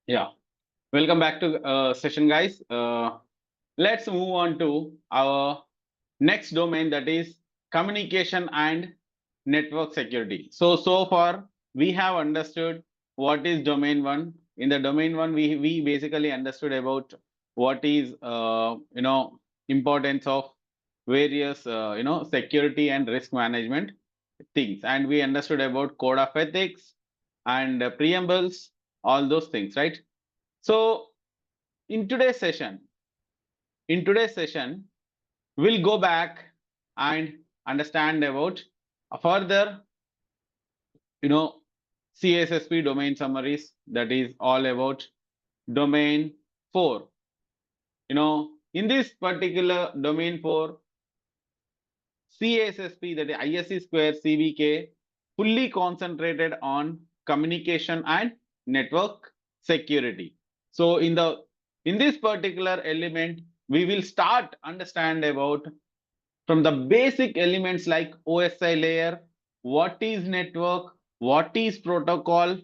Yeah, welcome back to session, guys. Let's move on to our next domain, that is communication and network security. So far we have understood what is domain one. In the domain one, we basically understood about what is importance of various security and risk management things, and we understood about code of ethics and preambles, all those things, right? So in today's session, in today's session, we'll go back and understand about further, you know, CISSP domain summaries. That is all about domain 4. In this particular domain 4, CISSP, that is ISC square CVK, fully concentrated on communication and network security. So in this particular element, we will start understand about from the basic elements like OSI layer, what is network, what is protocol,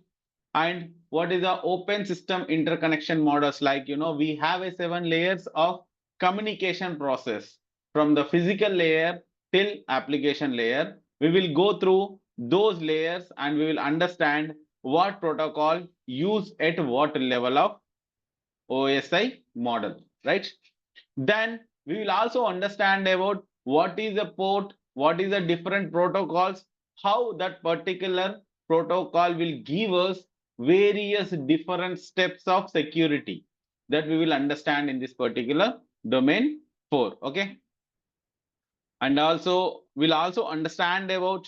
and what is the open system interconnection models. Like, we have a 7 layers of communication process from the physical layer till application layer. We will go through those layers and we will understand what protocol use at what level of OSI model, right? Then we will also understand about what is a port, what is the different protocols, how that particular protocol will give us various different steps of security, that we will understand in this particular domain 4. Okay, and also we'll also understand about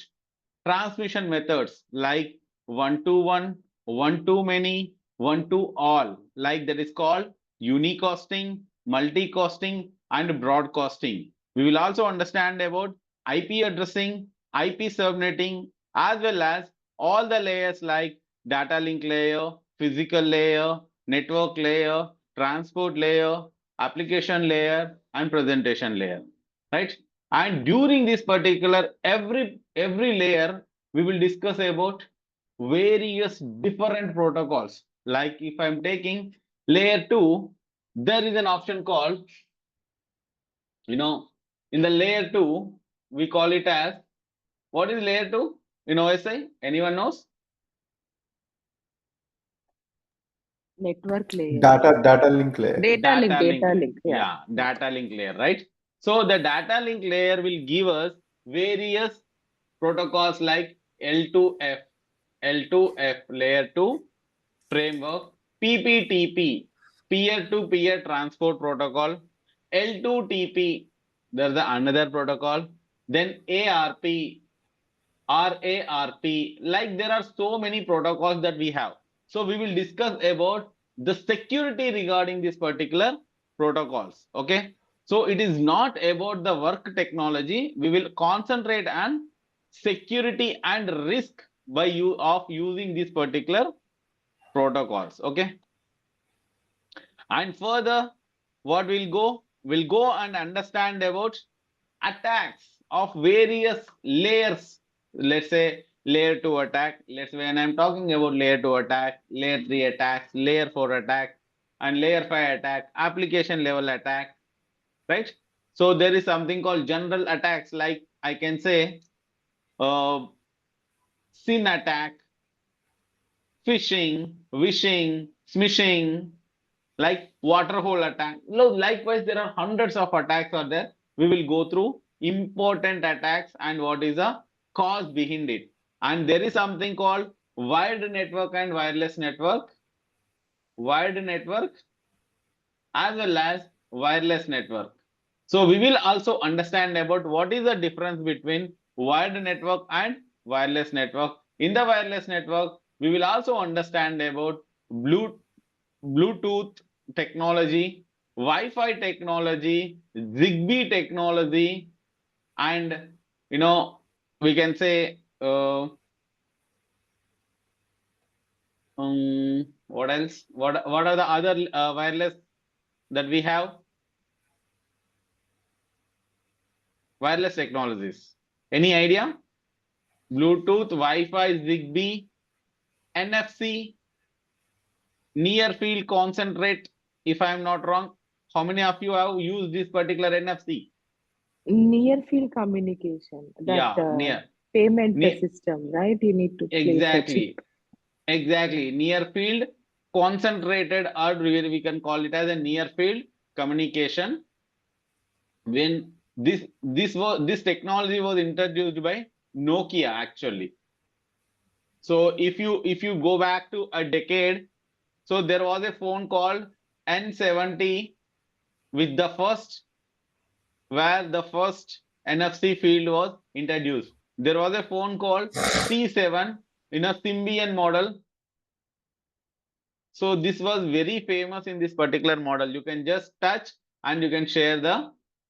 transmission methods like one to one, one to many, one to all, like that is called unicosting, multicosting, and broadcasting. We will also understand about IP addressing, IP subnetting, as well as all the layers like data link layer, physical layer, network layer, transport layer, application layer, and presentation layer, right? And during this particular every layer, we will discuss about various different protocols. Like if I'm taking layer 2, there is an option called, you know in the layer 2, we call it as, what is layer 2 in OSI? Anyone knows? Network layer. Data link layer. Data link. Yeah. Yeah, data link layer, right? So the data link layer will give us various protocols like L2F, L2F layer 2 framework, PPTP, peer-to-peer transport protocol, L2TP, there's another protocol, then ARP, RARP, like there are so many protocols that we have. So we will discuss about the security regarding this particular protocols. Okay. So it is not about the work technology. We will concentrate on security and risk by you of using these particular protocols. Okay. And further, what we'll go and understand about attacks of various layers. Let's say layer 2 attack. Let's when I'm talking about layer 2 attack, layer 3 attacks, layer 4 attack, and layer 5 attack, application level attack, right? So there is something called general attacks, like I can say uh, SYN attack, phishing, wishing, smishing, like waterhole attack. Likewise, there are hundreds of attacks are there. We will go through important attacks and what is the cause behind it. And there is something called wired network and wireless network, wired network as well as wireless network. So we will also understand about what is the difference between wired network and wireless network. In the wireless network, we will also understand about Bluetooth technology, Wi-Fi technology, Zigbee technology, and we can say what else? What are the other wireless that we have? Wireless technologies. Any idea? Bluetooth, Wi-Fi, Zigbee, NFC, near field concentrate, if I am not wrong. How many of you have used this particular NFC? Near field communication, that Yeah, payment near, system, right? You need to place a chip. exactly. Near field concentrated, or we can call it as a near field communication. When this technology was introduced by Nokia actually. So if you go back to a decade, so there was a phone called N70 with the first, where the first NFC field was introduced. There was a phone called C7 in a Symbian model. So this was very famous in this particular model. You can just touch and you can share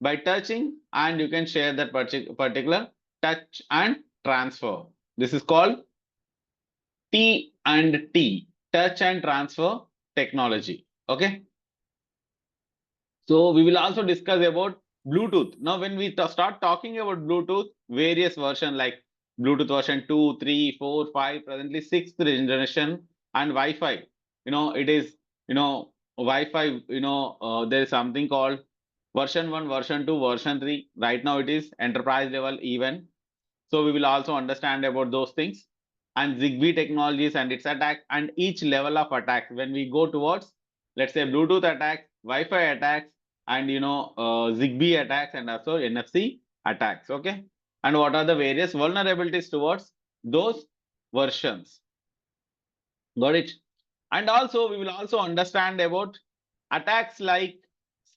by touching, and you can share that particular touch and transfer. This is called T&T, touch and transfer technology. Okay. So we will also discuss about Bluetooth. Now, when we start talking about Bluetooth, various version like Bluetooth version 2, 3, 4, 5, presently sixth generation, and Wi-Fi. It is, Wi-Fi, there is something called version 1, version 2, version 3. Right now it is enterprise level even. So we will also understand about those things, and Zigbee technologies and its attack, and each level of attack. When we go towards, let's say, Bluetooth attacks, Wi-Fi attacks, and Zigbee attacks, and also NFC attacks. Okay, and what are the various vulnerabilities towards those versions? Got it? And also we will also understand about attacks like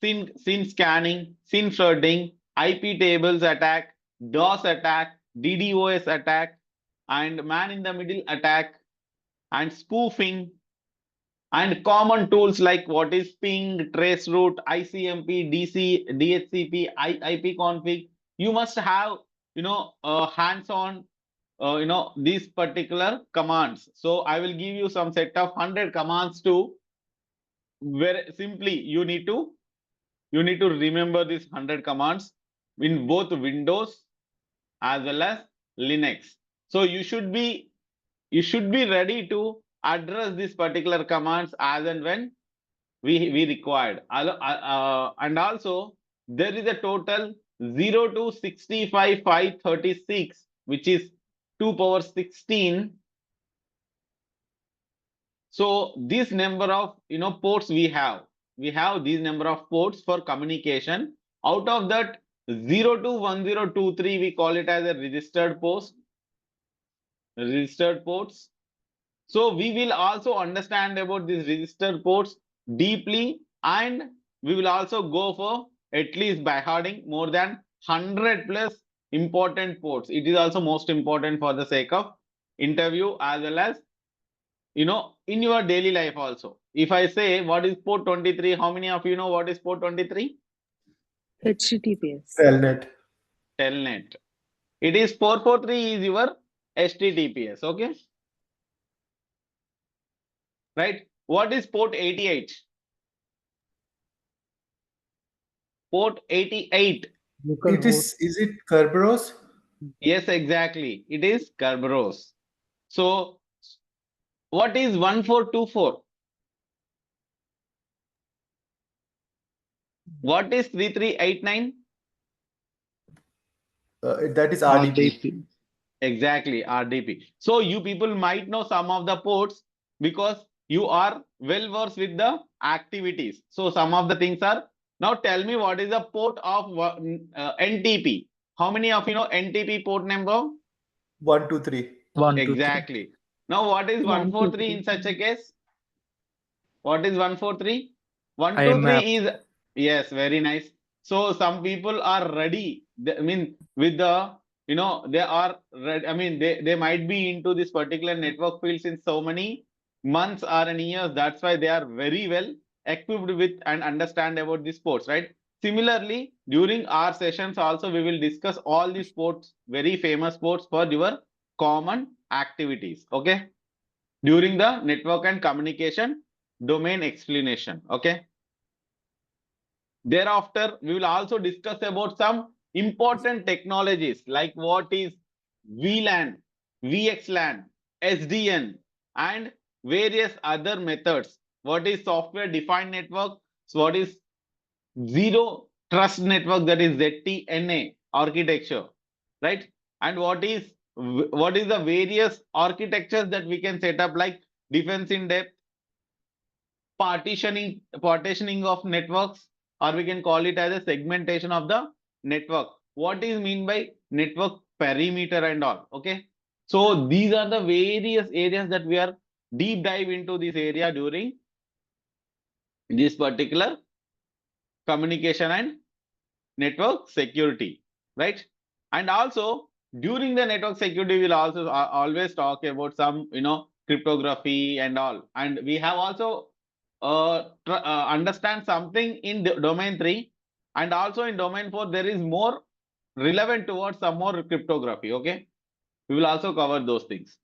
SIN scanning, SIN flooding, IP tables attack, DOS attack, DDoS attack, and man in the middle attack, and spoofing, and common tools like what is ping, traceroute, ICMP, DC, DHCP, IPconfig. You must have hands-on these particular commands. So I will give you some set of 100 commands to, where simply you need to remember these 100 commands in both Windows as well as Linux. So you should be ready to address these particular commands as and when we required. And also there is a total 0 to 65 536, which is 2 power 16. So this number of ports we have these number of ports for communication. Out of that, 0 to 1023 we call it as a registered ports. So we will also understand about these registered ports deeply, and we will also go for at least by harding more than 100 plus important ports. It is also most important for the sake of interview, as well as in your daily life also. If I say what is port 23, how many of you know what is port 23? HTTPS. Telnet. Telnet. It is 443 is your HTTPS. Okay. Right. What is port 88? Port 88. Is it Kerberos? Yes, exactly. It is Kerberos. So what is 1424? What is 3389? That is RDP. Exactly, RDP. So you people might know some of the ports because you are well versed with the activities. So some of the things are, now tell me what is the port of NTP? How many of you know NTP port number? 123. Exactly. Now what is 143 in such a case? What is 143? 123 is, yes, very nice. So some people are ready. I mean, with the, they are ready. I mean, they might be into this particular network field since so many months or years. That's why they are very well equipped with and understand about these sports, right? Similarly, during our sessions also, we will discuss all these sports, very famous sports for your common activities. Okay. During the network and communication domain explanation. Okay. Thereafter, we will also discuss about some important technologies like what is VLAN, VXLAN, SDN, and various other methods what is software defined network, so what is zero trust network, that is ZTNA architecture, right? And what is the various architectures that we can set up, like defense in depth, partitioning of networks, or we can call it as a segmentation of the network. What is mean by network perimeter and all? Okay, so these are the various areas that we are deep dive into this area during this particular communication and network security, right? And also during the network security, we'll also always talk about some, cryptography and all. And we have also understand something in domain 3, and also in domain 4 there is more relevant towards some more cryptography. Okay, we will also cover those things.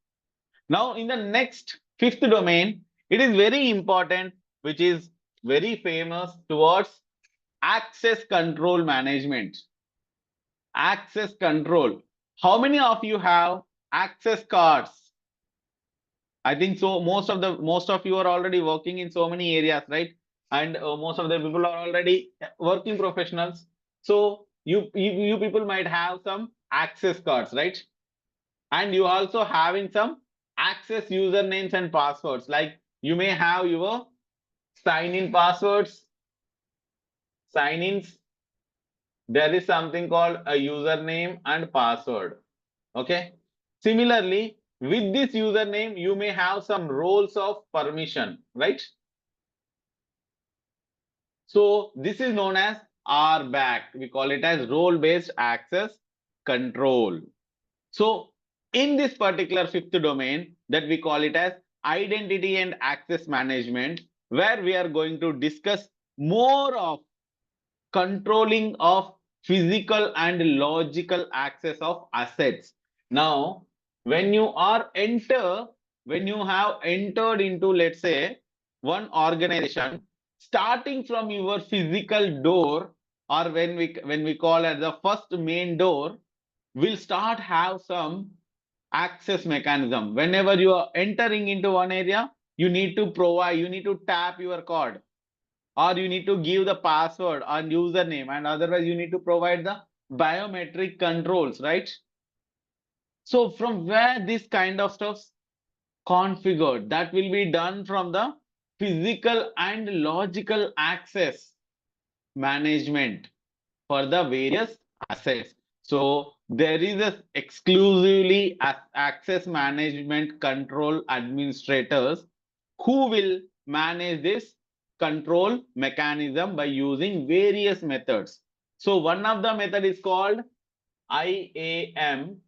Now in the next fifth domain, it is very important, which is very famous, towards access control management. Access control. How many of you have access cards? I think so. Most of you are already working in so many areas, right? And most of the people are already working professionals. So you people might have some access cards, right? And you also having some access usernames and passwords. Like you may have your sign-in passwords, sign-ins. There is something called a username and password. Okay. Similarly, with this username, you may have some roles of permission, right? So this is known as RBAC. We call it as role-based access control. So in this particular fifth domain, that we call it as identity and access management, where we are going to discuss more of controlling of physical and logical access of assets. Now, when you have entered into, let's say, one organization, starting from your physical door, or when we call it the first main door, will start have some access mechanism. Whenever you are entering into one area, you need to tap your card, or you need to give the password or username, and otherwise you need to provide the biometric controls, right? So from where this kind of stuff configured, that will be done from the physical and logical access management for the various assets. So there is a exclusively access management control administrators who will manage this control mechanism by using various methods. So one of the method is called IAM.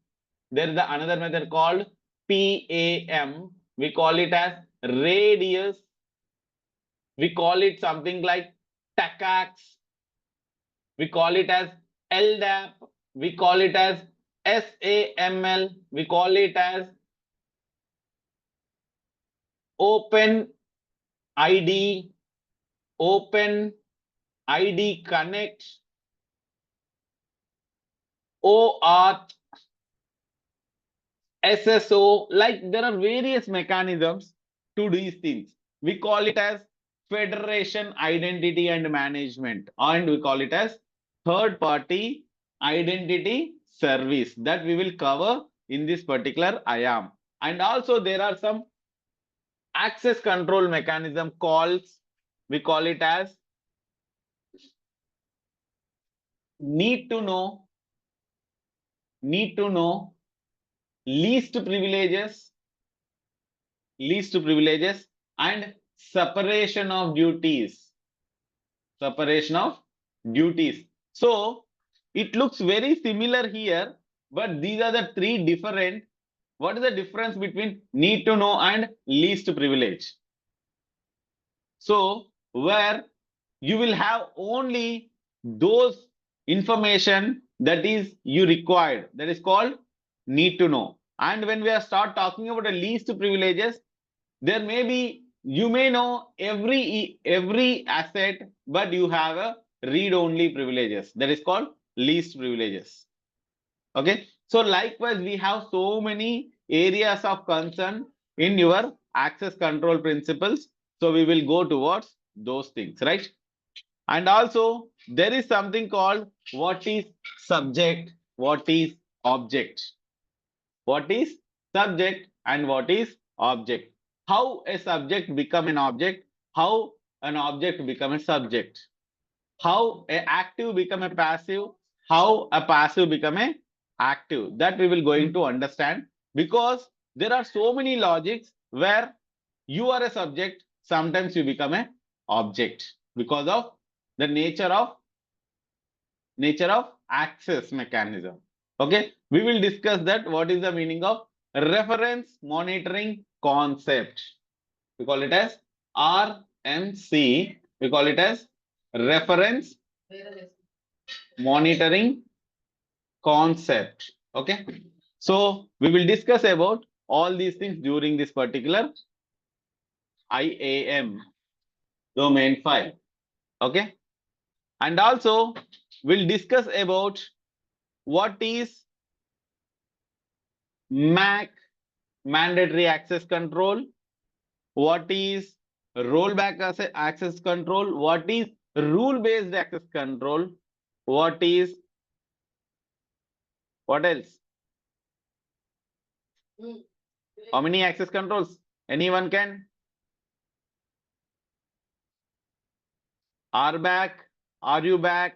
There is another method called PAM. We call it as radius. We call it something like TACAX. We call it as LDAP. We call it as SAML. We call it as Open ID, Open ID Connect, OAuth, SSO. Like there are various mechanisms to do these things. We call it as Federation Identity and Management, and we call it as third party identity service, that we will cover in this particular IAM. And also there are some access control mechanism calls. We call it as need to know, least privileges, and separation of duties. So it looks very similar here, but these are the three different. What is the difference between need to know and least privilege? So where you will have only those information that is you required, that is called need to know. And when we are start talking about the least privileges, there may be, you may know every asset, but you have a read only privileges, that is called least privileges. Okay, so likewise we have so many areas of concern in your access control principles. So we will go towards those things, right? And also there is something called what is subject, what is object. What is subject and what is object? How a subject become an object? How an object become a subject? How a active become a passive? How a passive become a active? That we will going to understand, because there are so many logics where you are a subject, sometimes you become a object because of the nature of access mechanism. Okay, we will discuss that. What is the meaning of reference monitoring concept? We call it as RMC. We call it as reference monitoring concept. Okay, so we will discuss about all these things during this particular IAM domain 5. Okay, and also we'll discuss about what is MAC, mandatory access control, what is rollback access control, what is rule based access control, what is, what else, how many access controls, anyone can? RBAC, RUBAC,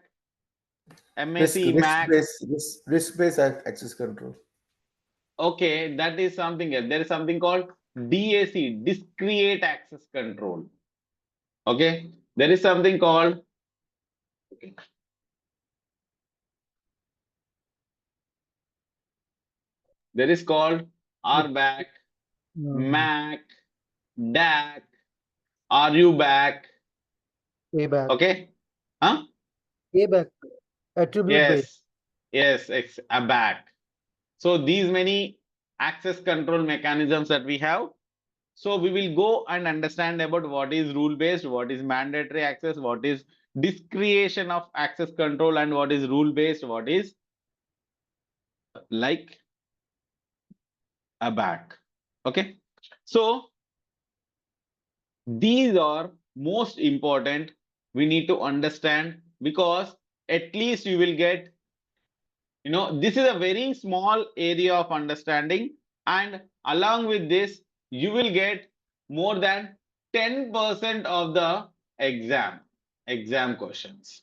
MAC, MAC. Risk-based access control. Okay, that is something else. There is something called DAC, discrete access control. Okay, there is something called, there is called RBAC, MAC, DAC, RUBAC. Payback. Okay, huh? Payback. Attribute based. Yes, a back. So these many access control mechanisms that we have. So we will go and understand about what is rule based, what is mandatory access, what is discretion of access control, and what is rule based, what is like a back. Okay, so these are most important. We need to understand, because at least you will get, this is a very small area of understanding, and along with this you will get more than 10% of the exam questions,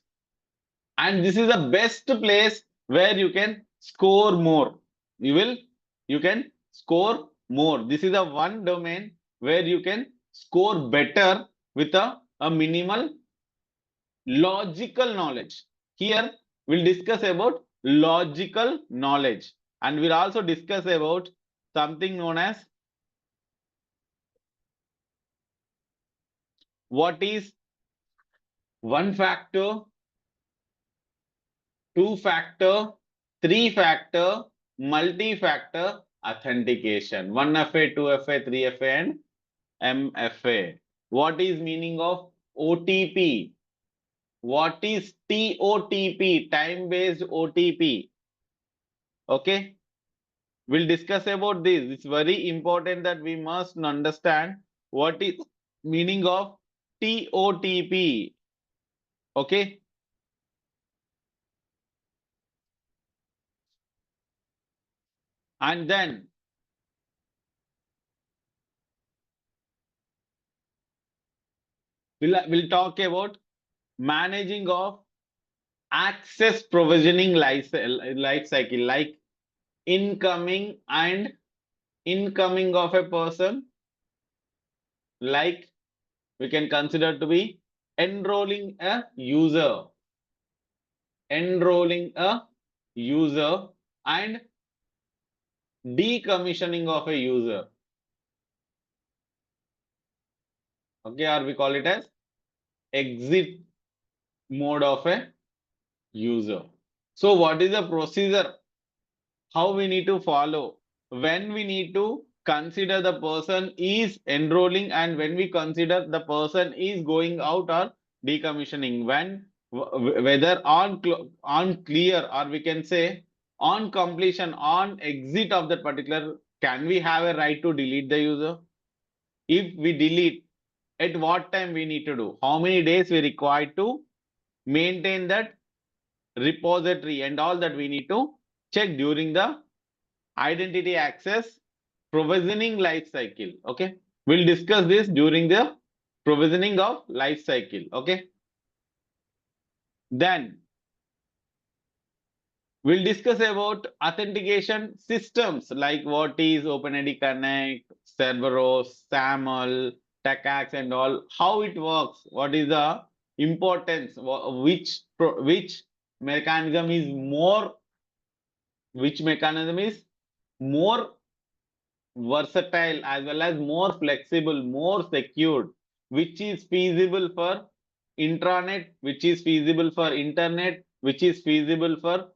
and this is the best place where you can score more. You can score more. This is the one domain where you can score better with a minimal logical knowledge. Here we'll discuss about logical knowledge, and we'll also discuss about something known as what is one factor, two factor, three factor, multi-factor authentication. 1FA, 2FA, 3FA, and MFA. What is meaning of OTP? What is TOTP? Time-based OTP. Okay, we'll discuss about this. It's very important that we must understand what is meaning of TOTP. Okay, and then we'll talk about managing of access provisioning life cycle, like incoming of a person, like we can consider to be enrolling a user, and decommissioning of a user. Okay, or we call it as exit mode of a user. So what is the procedure? How we need to follow when we need to consider the person is enrolling, and when we consider the person is going out or decommissioning, when whether on clear, or we can say on completion, on exit of that particular, can we have a right to delete the user? If we delete, at what time we need to do, how many days we require to maintain that repository and all that we need to check during the identity access provisioning life cycle. Okay, we'll discuss this during the provisioning of life cycle. Okay, then we'll discuss about authentication systems like what is OpenID Connect, Cerberus, SAML, TechAx and all, how it works, what is the importance, which mechanism is more, which mechanism is more versatile as well as more flexible, more secured, which is feasible for intranet, which is feasible for internet, which is feasible for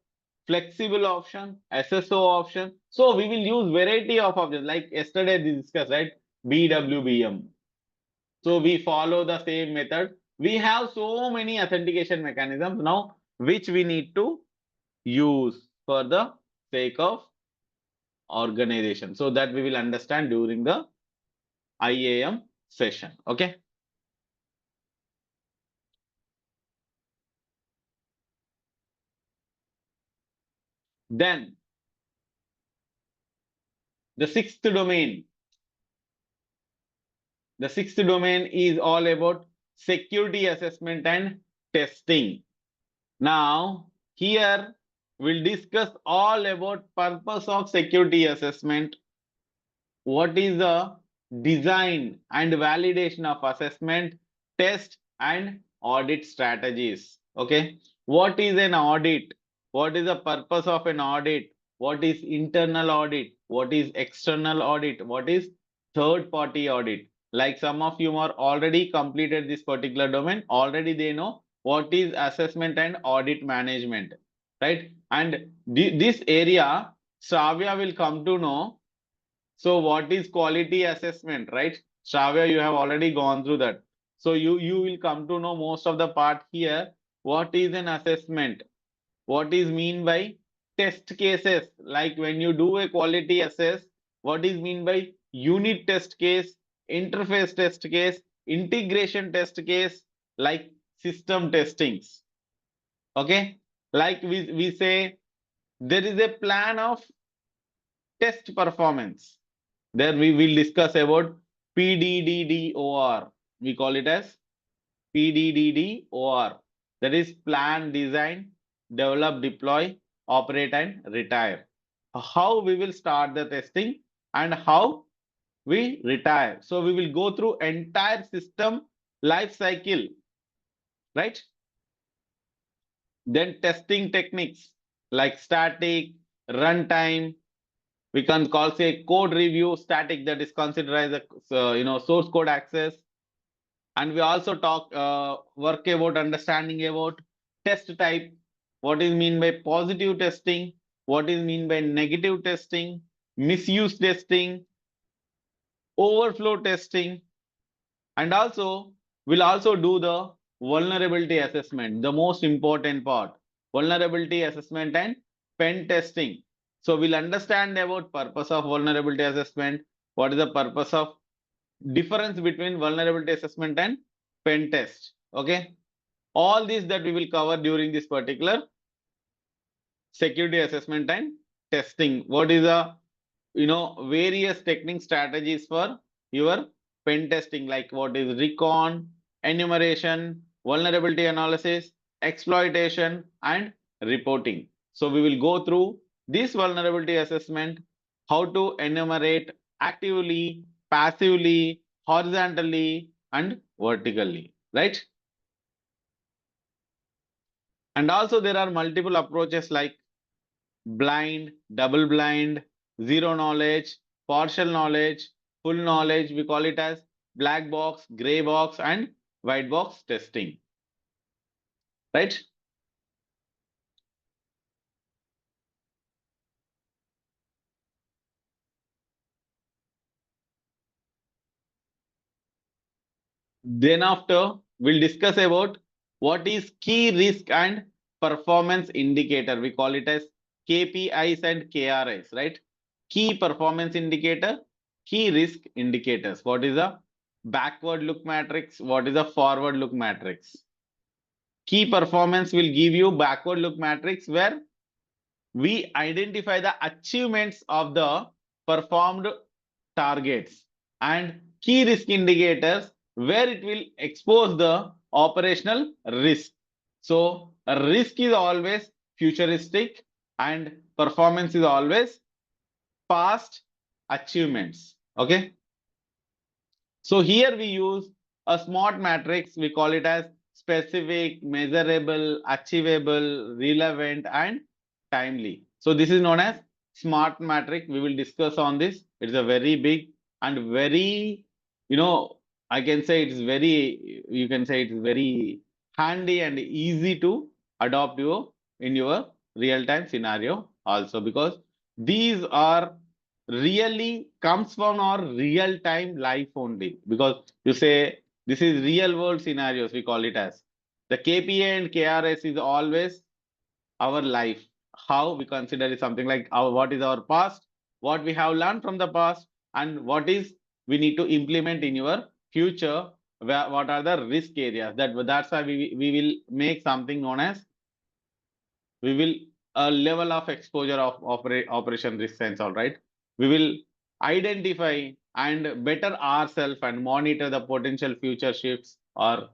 flexible option, SSO option. So we will use variety of options like yesterday we discussed, right? BWBM. So we follow the same method. We have so many authentication mechanisms now, which we need to use for the sake of organization. So that we will understand during the IAM session. Okay. Then the sixth domain. The sixth domain is all about security assessment and testing. Now, here we'll discuss all about purpose of security assessment. What is the design and validation of assessment, test and audit strategies. Okay. What is an audit? What is the purpose of an audit? What is internal audit? What is external audit? What is third party audit? Like some of you are already completed this particular domain, already they know what is assessment and audit management, right? And this area, Shravya will come to know. So what is quality assessment, right? Shravya, you have already gone through that. So you will come to know most of the part here. What is an assessment? What is mean by test cases? Like when you do a quality assess, what is mean by unit test case, interface test case, integration test case, like system testings. Okay, like we say there is a plan of test performance. There we will discuss about PDDDOR. We call it as PDDDOR. That is plan, design, develop, deploy, operate and retire. How we will start the testing and how we retire. So we will go through entire system life cycle, right? Then testing techniques like static, runtime. We can call say code review, static, that is considered as a source code access. And we also talk work about understanding about test type. What is mean by positive testing? What is mean by negative testing? Misuse testing, overflow testing, and also we'll also do the vulnerability assessment, the most important part, vulnerability assessment and pen testing. So we'll understand about purpose of vulnerability assessment, what is the purpose of difference between vulnerability assessment and pen test. Okay, all these that we will cover during this particular security assessment and testing. What is the various technique strategies for your pen testing, like what is recon, enumeration, vulnerability analysis, exploitation and reporting. So we will go through this vulnerability assessment, how to enumerate actively, passively, horizontally and vertically, right? And also there are multiple approaches like blind, double blind, zero knowledge, partial knowledge, full knowledge. We call it as black box, gray box and white box testing, right? Then after we'll discuss about what is key risk and performance indicator. We call it as KPIs and KRIs, right? Key performance indicator, key risk indicators. What is the backward look matrix, what is a forward look matrix. Key performance will give you backward look matrix where we identify the achievements of the performed targets and key risk indicators where it will expose the operational risk. So a risk is always futuristic and performance is always past achievements. Okay. So here we use a SMART matrix. We call it as specific, measurable, achievable, relevant, and timely. So this is known as SMART matrix. We will discuss on this. It's a very big and very, I can say it's very, you can say it's very handy and easy to adopt in your real-time scenario also, because these are really comes from our real time life only, because you say this is real world scenarios, we call it as the KPA and KRS is always our life, how we consider it something like our what is our past, what we have learned from the past, and what is we need to implement in your future, what are the risk areas. That's why we will make something known as we will a level of exposure of operation risk sense. All right, we will identify and better ourselves and monitor the potential future shifts or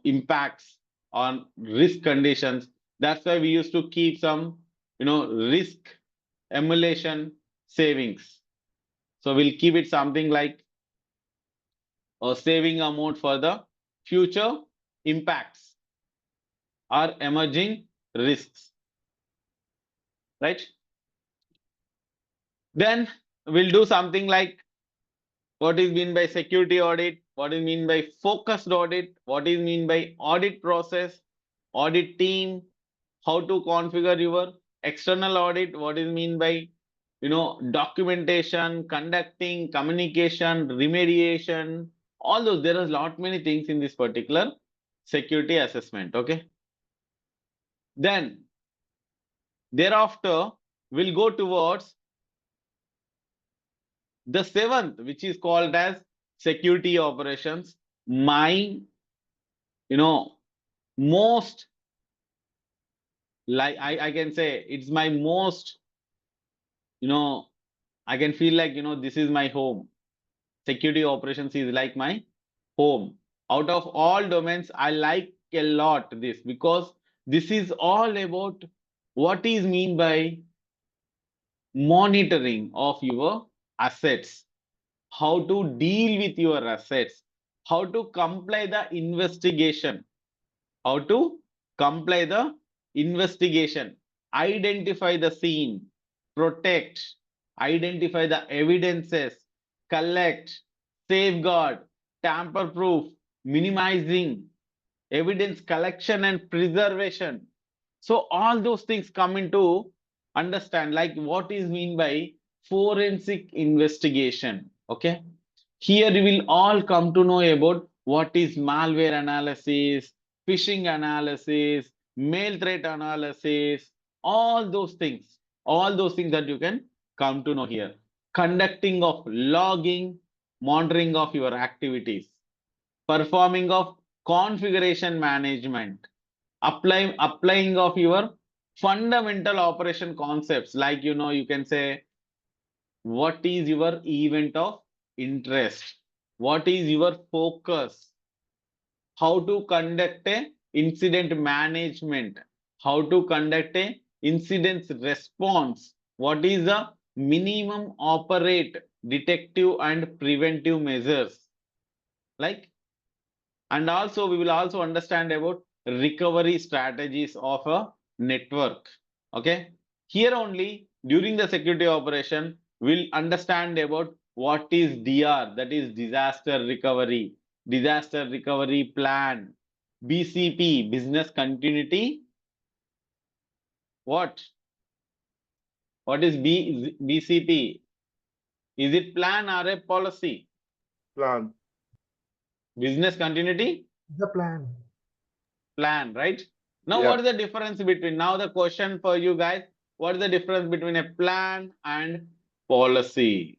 impacts on risk conditions. That's why we used to keep some risk emulation savings. So we'll keep it something like a saving amount for the future impacts or emerging risks, right? Then we'll do something like what is mean by security audit, what is mean by focused audit, what is mean by audit process, audit team, how to configure your external audit, what is mean by documentation, conducting, communication, remediation, all those. There are a lot many things in this particular security assessment. Okay. Then thereafter we'll go towards the seventh, which is called as security operations. My, most, like I can say it's my most, I can feel like, this is my home. Security operations is like my home. Out of all domains, I like a lot this, because this is all about what is mean by monitoring of your assets, how to deal with your assets, how to comply the investigation, how to comply the investigation, identify the scene, protect, identify the evidences, collect, safeguard, tamper proof, minimizing, evidence collection and preservation. So all those things come into understand like what is mean by forensic investigation. Okay, here we will all come to know about what is malware analysis, phishing analysis, mail threat analysis, all those things, that you can come to know here. Conducting of logging, monitoring of your activities, performing of configuration management, applying of your fundamental operation concepts, like you can say what is your event of interest, what is your focus, how to conduct a incident management, how to conduct a incident response, what is the minimum operate detective and preventive measures, like. And also we will also understand about recovery strategies of a network. Okay, here only during the security operation we'll understand about what is DR, that is disaster recovery plan, BCP, business continuity, what is BCP, is it plan or a policy? Plan. Business continuity The plan. right? Now Yeah. what is the difference between, now the question for you guys, what is the difference between a plan and policy?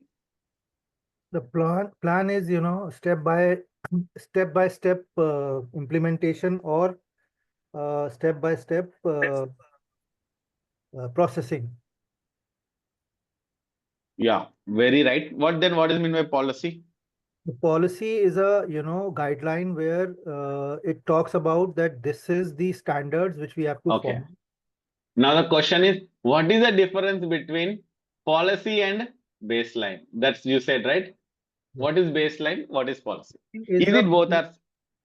The plan is, step by step implementation or step by step processing. Yeah, very right. What is mean by policy? The policy is a, guideline where it talks about that this is the standards which we have to Okay. follow. Now the question is, what is the difference between policy and baseline? That's you said, right? What is baseline? What is policy? Is Is a it both are?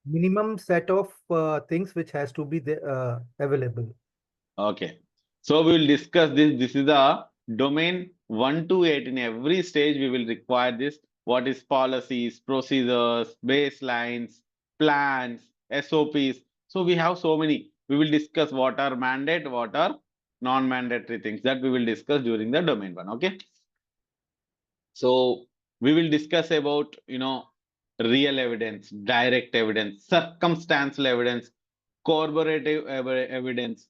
minimum set of things which has to be available. Okay. So we will discuss this. This is the domain 1 to 8. In every stage, we will require this. What is policies, procedures, baselines, plans, SOPs. So we have so many. We will discuss what are mandate, what are non-mandatory things that we will discuss during the domain 1. Okay. So we will discuss about, real evidence, direct evidence, circumstantial evidence, corroborative evidence,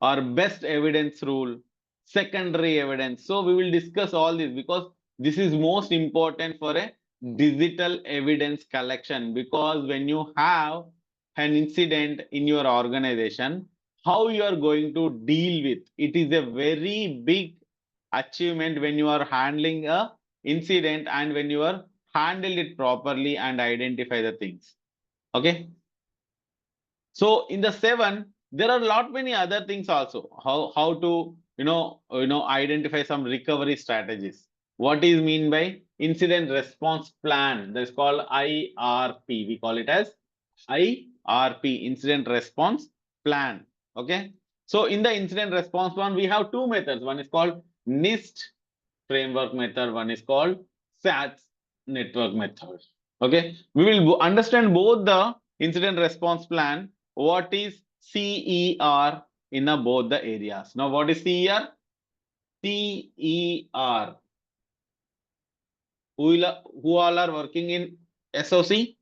or best evidence rule, secondary evidence. So we will discuss all this because this is most important for a digital evidence collection, because when you have an incident in your organization, how you are going to deal with it is a very big achievement when you are handling a incident and when you are handle it properly and identify the things. Okay. So in the 7, there are a lot many other things also. How to identify some recovery strategies. What is mean by incident response plan? That's called IRP. We call it as IRP, incident response plan. Okay. So in the incident response plan, we have two methods. One is called NIST framework method. One is called SATS network method. Okay. We will understand both the incident response plan. What is CER in both the areas? Now, what is CER? CER. Who all are working in SOC?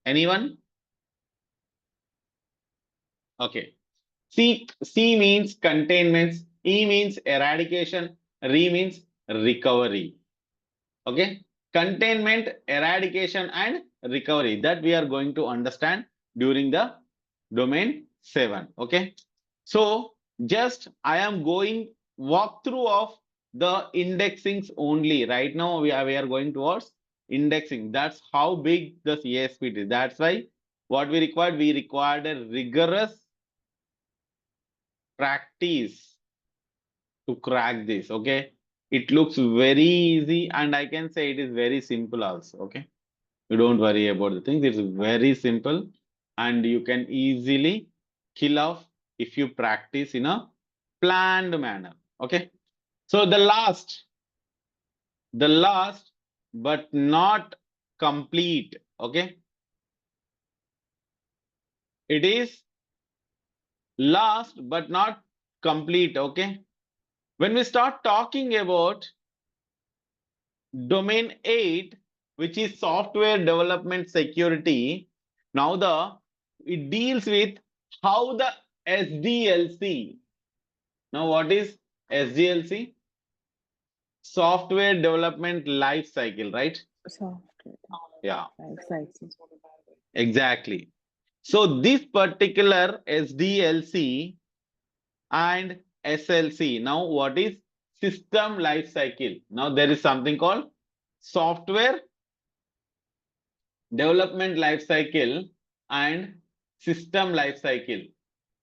Anyone? Okay. C means containments, E means eradication, R means recovery. Okay. Containment, eradication, and recovery, that we are going to understand during the domain 7. Okay. So just I am going walkthrough of the indexings only. Right now we are going towards indexing. That's how big the CISSP is. That's why what we required a rigorous practice to crack this. Okay. It looks very easy, and I can say it is very simple also. Okay. You don't worry about the things. It's very simple, and you can easily kill off if you practice in a planned manner. Okay. So the last but not complete. Okay. It is last but not complete. Okay. When we start talking about domain 8, which is software development security, now it deals with how the SDLC. Now what is SDLC? Software development life cycle, right? Software Yeah, life cycle. exactly. So this particular SDLC and SLC. Now what is system life cycle? Now there is something called software development life cycle and system life cycle.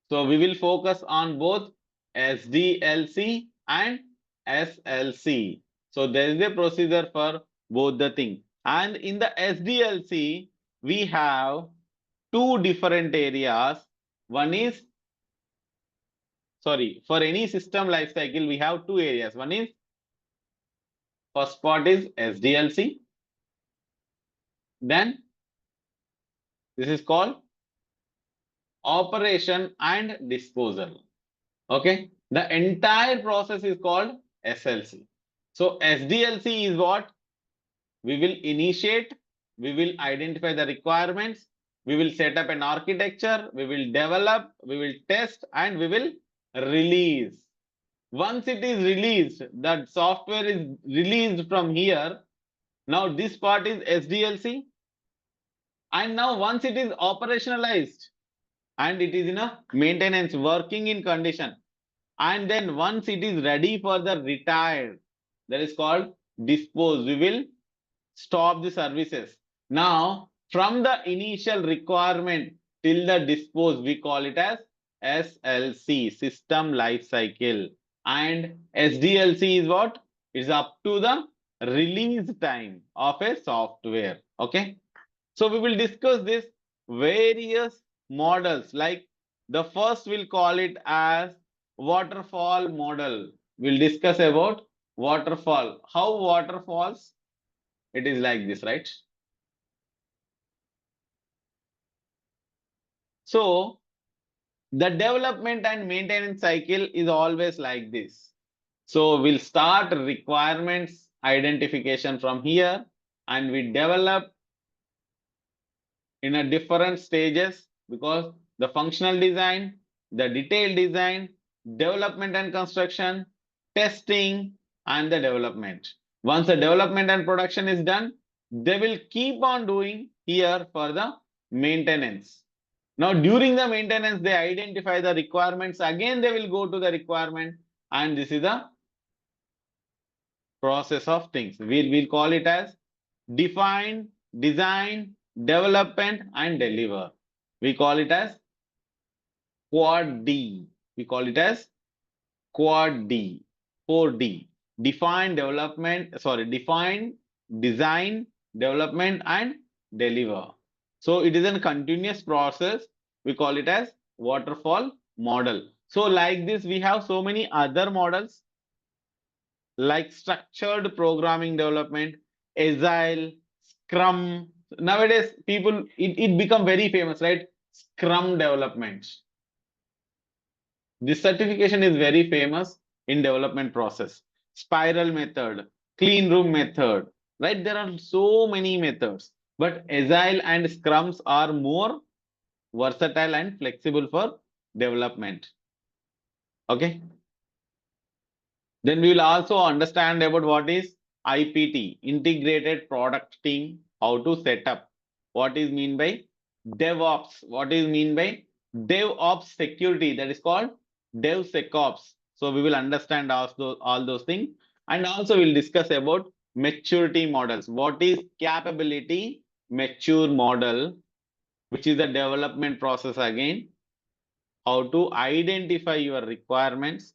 So we will focus on both SDLC and SLC. So there is a procedure for both the thing. And in the SDLC, we have two different areas. One is, sorry, for any system life cycle, we have two areas. One is, first part is SDLC. Then this is called operation and disposal. Okay. The entire process is called SLC. So SDLC is what? We will initiate, we will identify the requirements, we will set up an architecture, we will develop, we will test, and we will release. Once it is released, that software is released from here. Now this part is SDLC, and now once it is operationalized and it is in a maintenance working in condition, and then once it is ready for the retired, that is called dispose. We will stop the services. Now from the initial requirement till the dispose, we call it as SLC, system life cycle, and SDLC is what? It's up to the release time of a software. Okay, so we will discuss this various models. Like the first, we'll call it as waterfall model. We'll discuss about waterfall. How waterfalls? It is like this, right? So the development and maintenance cycle is always like this. So we'll start requirements identification from here, and we develop in a different stages, because the functional design, the detailed design, development and construction, testing, and the development. Once the development and production is done, they will keep on doing here for the maintenance. Now during the maintenance, they identify the requirements. Again, they will go to the requirement, and this is the process of things. We'll call it as define, design, development, and deliver. We call it as quad D. We call it as quad D, 4D. Define, development, define, design, development, and deliver. So it is a continuous process. We call it as waterfall model. So like this, we have so many other models like structured programming development, Agile, Scrum. Nowadays, people, it become very famous, right? Scrum development. This certification is very famous in development process. Spiral method, clean room method, right? There are so many methods, but Agile and Scrums are more versatile and flexible for development. Okay. Then we will also understand about what is IPT, Integrated Product Team, how to set up. What is mean by DevOps? What is mean by DevOps security? That is called DevSecOps. So we will understand all those things. And also we'll discuss about maturity models. What is capability mature model, which is the development process again. How to identify your requirements,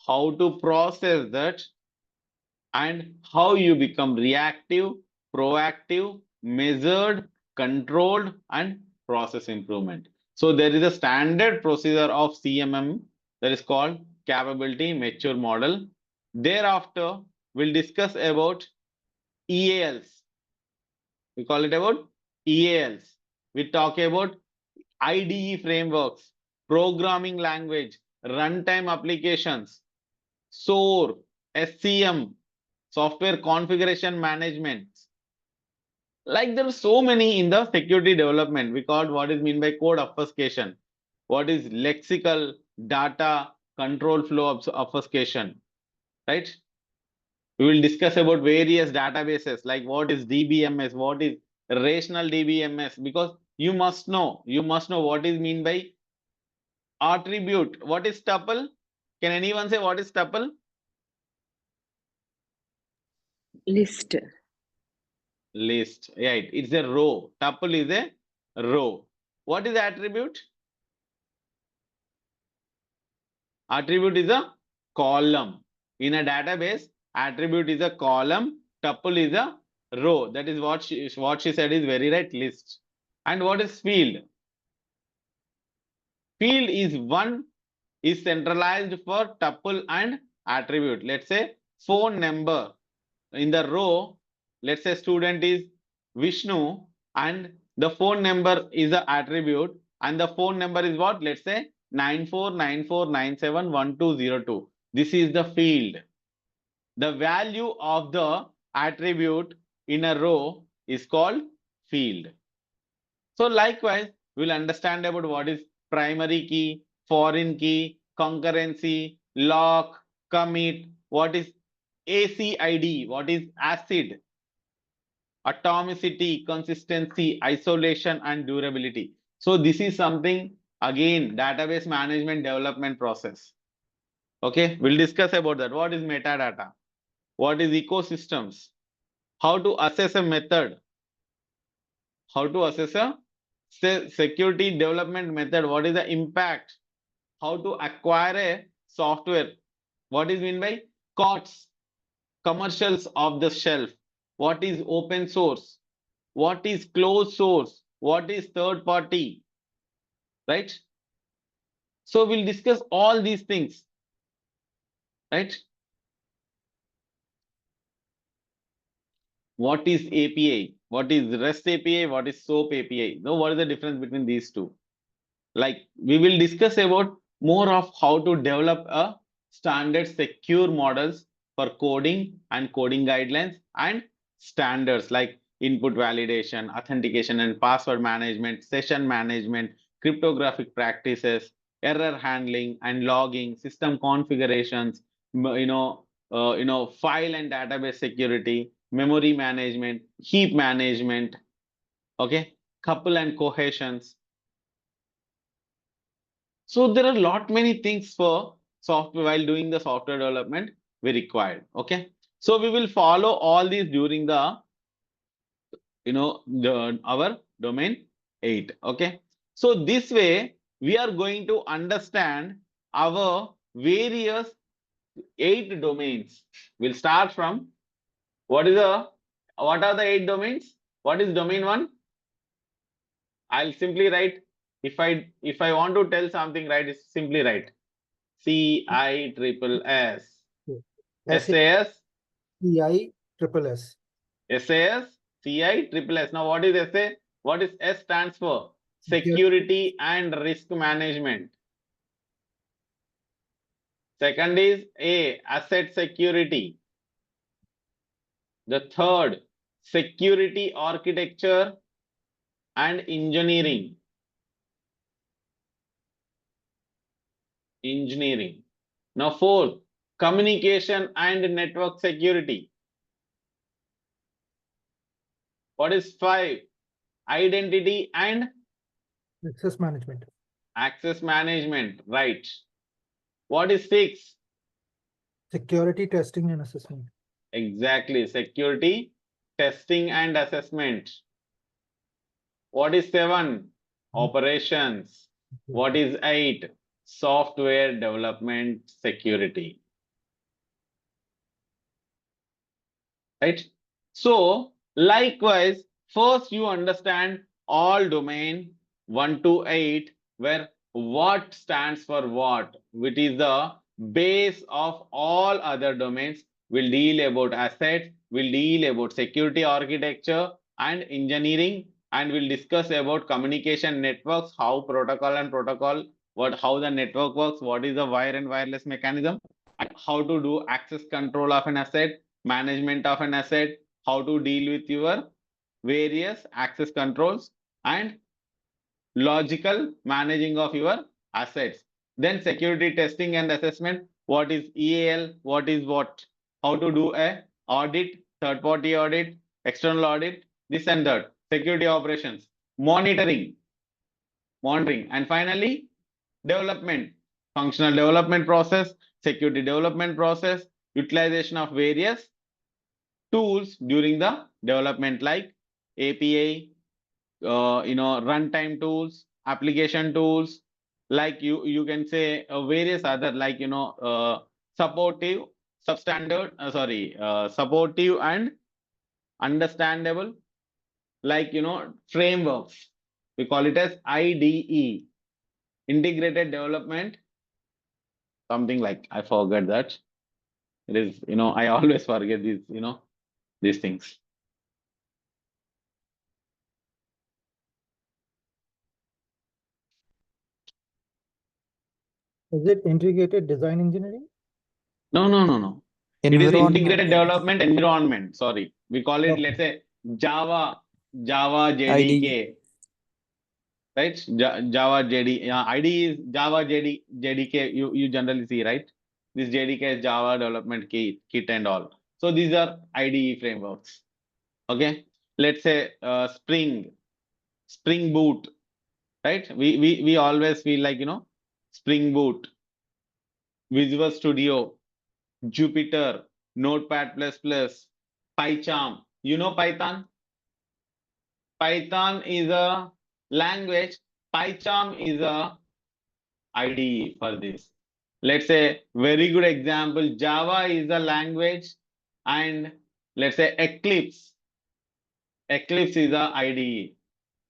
how to process that, and how you become reactive, proactive, measured, controlled, and process improvement. So there is a standard procedure of CMM that is called capability mature model. Thereafter, we'll discuss about EALs. We call it about EALs. We talk about IDE frameworks, programming language, runtime applications, SOAR, SCM, software configuration management. Like there are so many in the security development. We call what is mean by code obfuscation. What is lexical data control flow obfuscation, right? We will discuss about various databases like what is DBMS, what is rational DBMS, because you must know what is mean by attribute. What is tuple? Can anyone say what is tuple? List. List. Right. It's a row. Tuple is a row. What is attribute? Attribute is a column. In a database, attribute is a column. Tuple is a row. That is what she said is very right. List. And what is field? Field is centralized for tuple and attribute. Let's say phone number. In the row, let's say student is Vishnu, and the phone number is the attribute, and the phone number is what? Let's say 9494971202. This is the field. The value of the attribute in a row is called field. So likewise, we'll understand about what is primary key, foreign key, concurrency, lock, commit, what is ACID, what is acid, atomicity, consistency, isolation, and durability. So this is something, again, database management development process. Okay, we'll discuss about that. What is metadata? What is ecosystems? How to assess a method? How to assess a security development method? What is the impact? How to acquire a software? What is mean by COTS? Commercials off the shelf. What is open source? What is closed source? What is third party? Right? So we'll discuss all these things. Right? What is API? What is REST API? What is SOAP API? Now, what is the difference between these two? Like, we will discuss about more of how to develop a standard secure models for coding and coding guidelines and standards like input validation, authentication and password management, session management, cryptographic practices, error handling and logging, system configurations, file and database security, memory management, heap management, okay, couple and cohesions. So there are many things for software while doing the software development we required. Okay. So we will follow all these during the our domain 8. Okay. So this way we are going to understand our various 8 domains. We'll start from what are the 8 domains? What is domain 1? I'll simply write, if I want to tell something, right, it's simply write CISSP. SAS, CISSP. SAS, CISSP. Now, what is SA? What is S stands for? Security and risk management. Second is A, asset security. The third, security architecture and engineering. Now, fourth, communication and network security. What is 5? Identity and Access management. access management, right? What is 6? Security testing and assessment. Exactly, security testing and assessment. What is 7? Operations. What is 8? Software development security. Right? So, likewise, first you understand all domain 1 to 8, where what stands for what, which is the base of all other domains. We'll deal about assets, we'll deal about security architecture and engineering, and we'll discuss about communication networks, how protocol and protocol, how the network works, what is the wire and wireless mechanism, and how to do access control of an asset, management of an asset, how to deal with your various access controls and logical managing of your assets. Then security testing and assessment. What is EAL? What is what? How to do a audit, third party audit, external audit, this and that. Security operations, monitoring, and finally development, functional development process, security development process, utilization of various tools during the development like API, runtime tools, application tools, like you can say various other like supportive, substandard, supportive and understandable, like frameworks. We call it as IDE, integrated development, something like, I forget that. It is, I always forget these things. Is it integrated design engineering? No. It is integrated development environment. Sorry, we call it, let's say, Java JDK. Right? Java JD. Yeah, ID is Java JDK. You generally see, right? this JDK Java development kit and all. So these are IDE frameworks. Okay, let's say Spring Boot, right? We always feel like, you know, Spring Boot, Visual Studio, Jupyter, Notepad++, PyCharm. You know Python? Python is a language. PyCharm is a IDE for this. Let's say very good example, Java is a language, and let's say Eclipse is a IDE.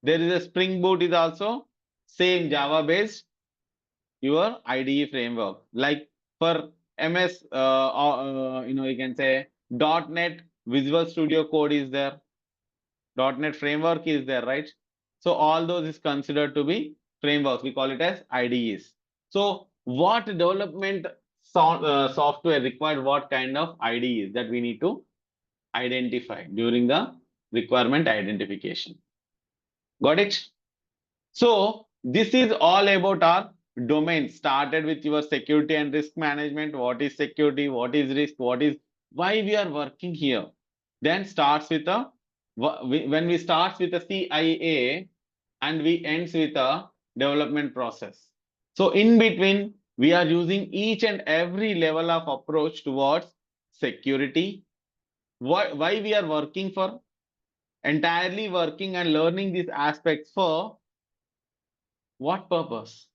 There is a Spring Boot is also same Java based your IDE framework. Like for MS, you know, you can say .NET Visual Studio Code is there. .NET framework is there, right? So all those is considered to be frameworks. We call it as IDEs. So what development software required what kind of IDEs that we need to identify during the requirement identification. Got it? So this is all about our domain. Started with your security and risk management. What is security? What is risk? What is why we are working here? Then starts with a when we starts with a CIA and we ends with a development process. So in between, we are using each and every level of approach towards security. Why we are working for? Entirely working and learning these aspects for what purpose?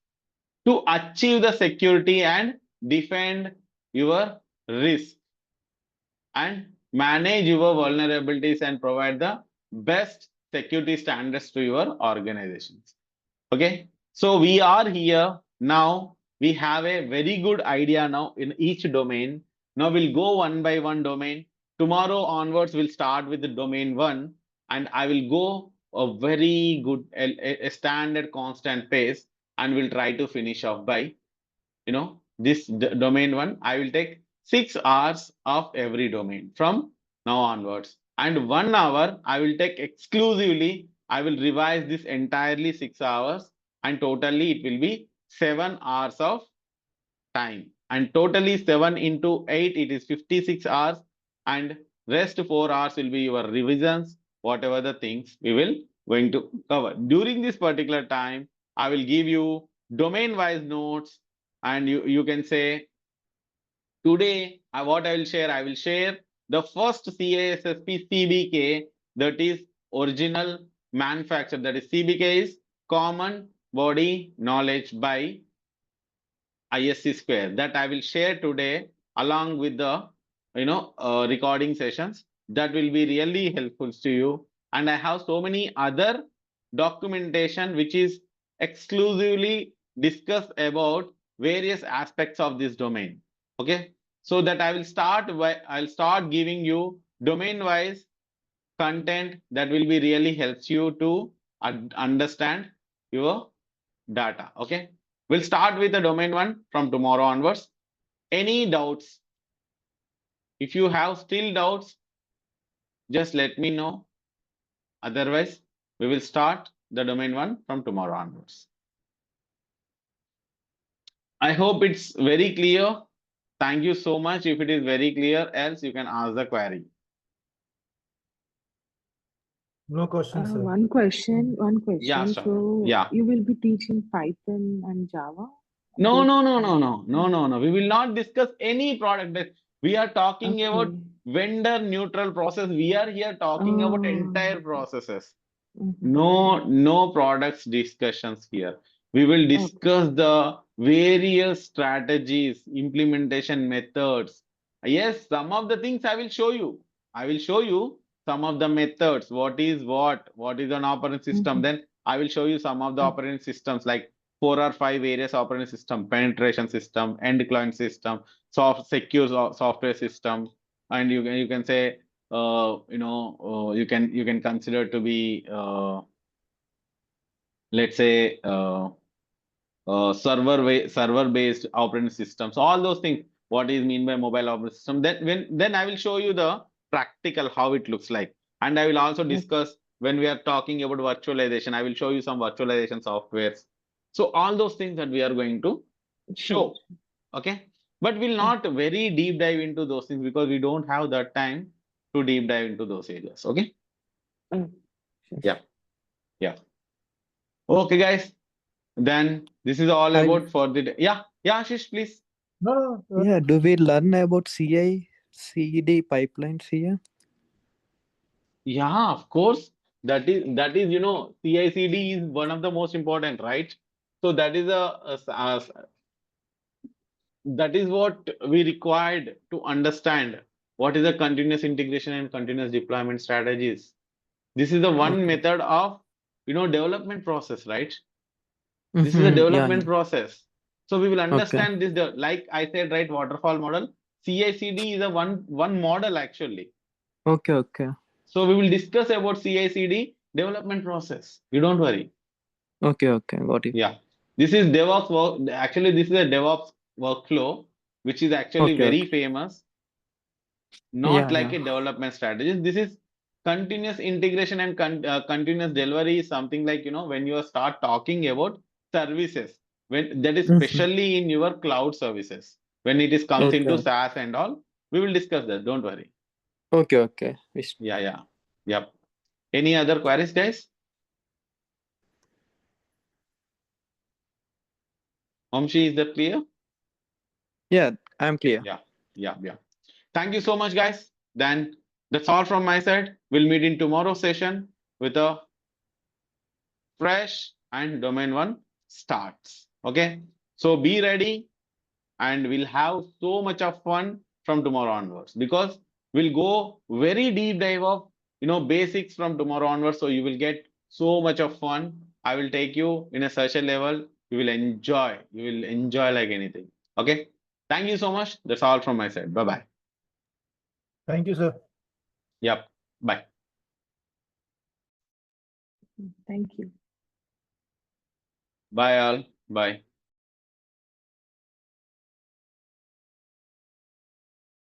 To achieve the security and defend your risk and manage your vulnerabilities and provide the best security standards to your organizations. Okay, so we are here now. We have a very good idea now in each domain. Now we'll go one by one domain. Tomorrow onwards, we'll start with the domain 1, and I will go a very good, a standard constant pace, and we'll try to finish off by, you know, this domain 1. I will take 6 hours of every domain from now onwards, and 1 hour I will take exclusively. I will revise this entirely 6 hours, and totally it will be 7 hours of time, and totally 7 into 8, it is 56 hours, and rest 4 hours will be your revisions, whatever the things we will going to cover during this particular time. I will give you domain wise notes, and you can say today what I will share the first CISSP CBK, that is original manufacture, that is CBK is common body knowledge by ISC square, that I will share today along with the, you know, recording sessions. That will be really helpful to you. And I have so many other documentation which is exclusively discussed about various aspects of this domain. Okay, so that I'll start giving you domain wise content that will be really helps you to understand your data. Okay, we'll start with the domain 1 from tomorrow onwards. Any doubts? If you have still doubts, just let me know. Otherwise, we will start the domain 1 from tomorrow onwards. I hope it's very clear. Thank you so much. If it is very clear, else you can ask the query. No question, sir. One question. Yeah, sure. So Yeah. you will be teaching Python and Java? No. We will not discuss any product. We are talking about vendor neutral process. We are here talking about entire processes. No products discussions here. We will discuss the various strategies, implementation methods. Yes, some of the things I will show you. I will show you some of the methods. What is an operating system? Then I will show you some of the operating systems, like 4 or 5 various operating system: penetration system, end client system, secure software system, and you can say you can consider to be let's say server based operating systems, all those things. What is mean by mobile operating system? Then I will show you the practical how it looks like, and I will also discuss when we are talking about virtualization. I will show you some virtualization softwares. So all those things that we are going to show. Okay. but we'll not very deep dive into those things because we don't have that time to deep dive into those areas. Okay. Yeah. Yeah. Okay, guys. Then this is all I- about for the day. Yeah. Yeah, Ashish, please. No, Yeah, do we learn about CI/CD pipelines here? Yeah, of course. That is, CI/CD is one of the most important, right? So that is that is what we required to understand what is a continuous integration and continuous deployment strategies. This is the one Okay. method of development process, right? This is a Yeah, development yeah. process. So we will Okay. understand this, like I said, right, waterfall model. CI/CD is a one model actually. Okay. So we will discuss about CI/CD development process. You don't worry. Okay. Got it. Yeah. This is DevOps work. Actually, this is a DevOps workflow, which is actually Okay. very famous, not like Yeah. a development strategy. This is continuous integration and continuous delivery is something like, when you start talking about services, when that is Mhm. especially in your cloud services, when it is comes into Okay. SaaS and all, we will discuss that. Don't worry. Okay. Yeah. Yep. Any other queries, guys? Vamshi, is that clear? Yeah, I'm clear. Yeah. Thank you so much, guys. Then that's all from my side. We'll meet in tomorrow's session with a fresh and domain one starts. Okay. So be ready and we'll have so much of fun from tomorrow onwards because we'll go very deep dive of basics from tomorrow onwards. So you will get so much of fun. I will take you in a such a level. You will enjoy. You will enjoy like anything. Okay. Thank you so much. That's all from my side. Bye bye. thank you, sir. Yep. Bye. Thank you. Bye all. Bye.